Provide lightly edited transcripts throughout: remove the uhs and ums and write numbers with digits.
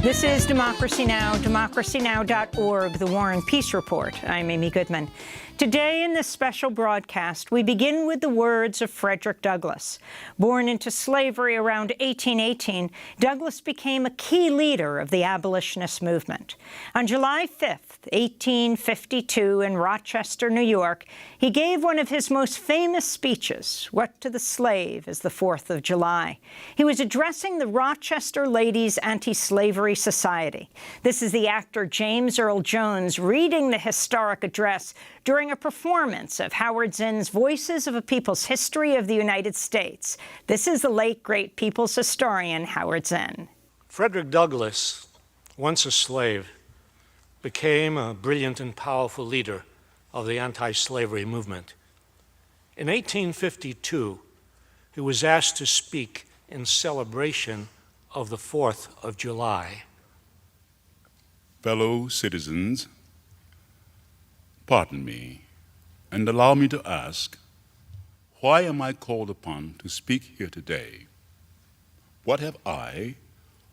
This is Democracy Now!, democracynow.org, The War and Peace Report. I'm Amy Goodman. Today in this special broadcast, we begin with the words of Frederick Douglass. Born into slavery around 1818, Douglass became a key leader of the abolitionist movement. On July 5th, 1852, in Rochester, New York, he gave one of his most famous speeches, What to the Slave is the 4th of July. He was addressing the Rochester Ladies Anti-Slavery Society. This is the actor James Earl Jones reading the historic address during a performance of Howard Zinn's Voices of a People's History of the United States. This is the late, great people's historian, Howard Zinn. Frederick Douglass, once a slave, became a brilliant and powerful leader of the anti-slavery movement. In 1852, he was asked to speak in celebration of the 4th of July. Fellow citizens, pardon me, and allow me to ask, why am I called upon to speak here today? What have I,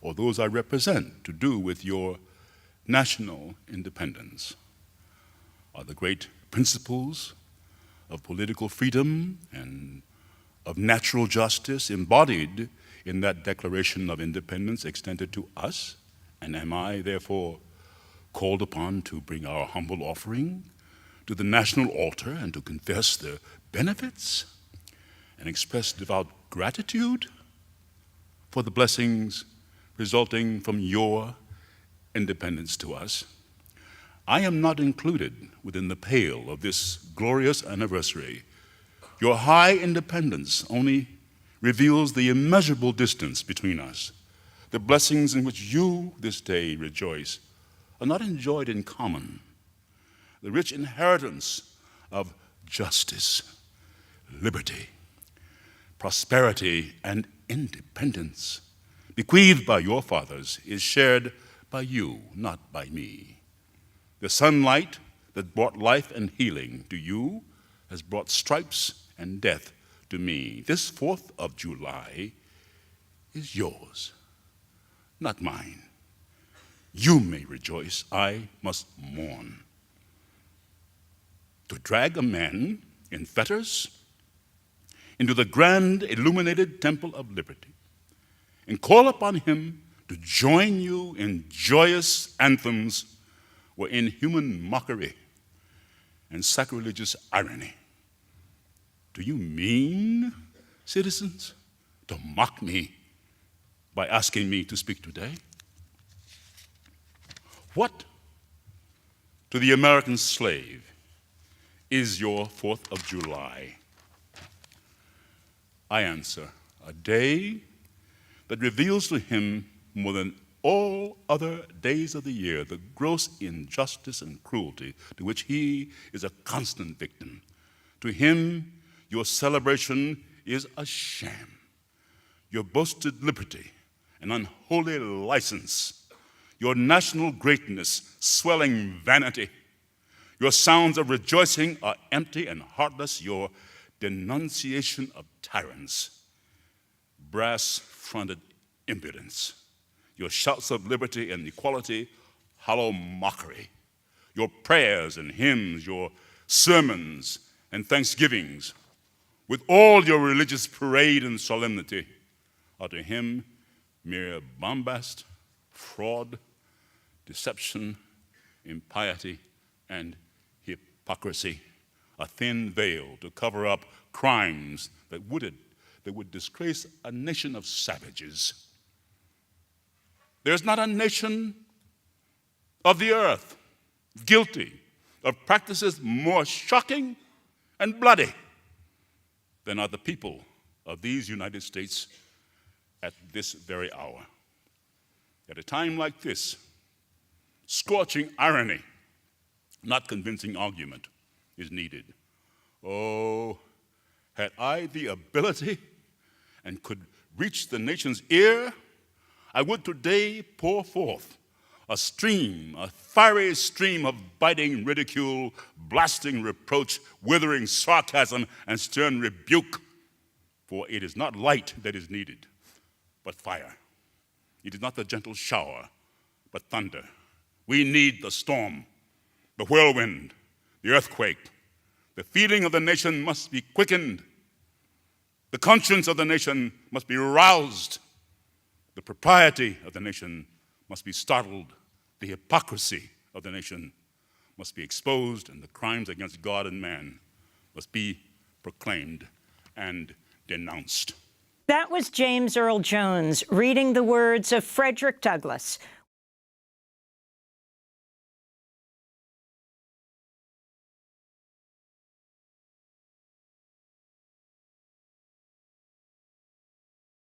or those I represent, to do with your national independence? Are the great principles of political freedom and of natural justice embodied in that Declaration of Independence extended to us? And am I, therefore, called upon to bring our humble offering to the national altar and to confess their benefits and express devout gratitude for the blessings resulting from your independence to us? I am not included within the pale of this glorious anniversary. Your high independence only reveals the immeasurable distance between us. The blessings in which you this day rejoice are not enjoyed in common. The rich inheritance of justice, liberty, prosperity, and independence bequeathed by your fathers is shared by you, not by me. The sunlight that brought life and healing to you has brought stripes and death to me. This 4th of July is yours, not mine. You may rejoice, I must mourn. To drag a man in fetters into the grand illuminated temple of liberty and call upon him to join you in joyous anthems were inhuman mockery and sacrilegious irony. Do you mean, citizens, to mock me by asking me to speak today? What to the American slave is your 4th of July? I answer, a day that reveals to him more than all other days of the year the gross injustice and cruelty to which he is a constant victim. To him, your celebration is a sham. Your boasted liberty, an unholy license. Your national greatness, swelling vanity. Your sounds of rejoicing are empty and heartless. Your denunciation of tyrants, brass-fronted impudence. Your shouts of liberty and equality, hollow mockery. Your prayers and hymns, your sermons and thanksgivings, with all your religious parade and solemnity, are to him mere bombast, fraud, deception, impiety, and hypocrisy, a thin veil to cover up crimes that would disgrace a nation of savages. There's not a nation of the earth guilty of practices more shocking and bloody than are the people of these United States at this very hour. At a time like this, scorching irony, not convincing argument, is needed. Oh, had I the ability and could reach the nation's ear, I would today pour forth a fiery stream of biting ridicule, blasting reproach, withering sarcasm, and stern rebuke. For it is not light that is needed, but fire. It is not the gentle shower, but thunder. We need the storm, the whirlwind, the earthquake. The feeling of the nation must be quickened. The conscience of the nation must be roused. The propriety of the nation must be startled. The hypocrisy of the nation must be exposed, and the crimes against God and man must be proclaimed and denounced. That was James Earl Jones reading the words of Frederick Douglass,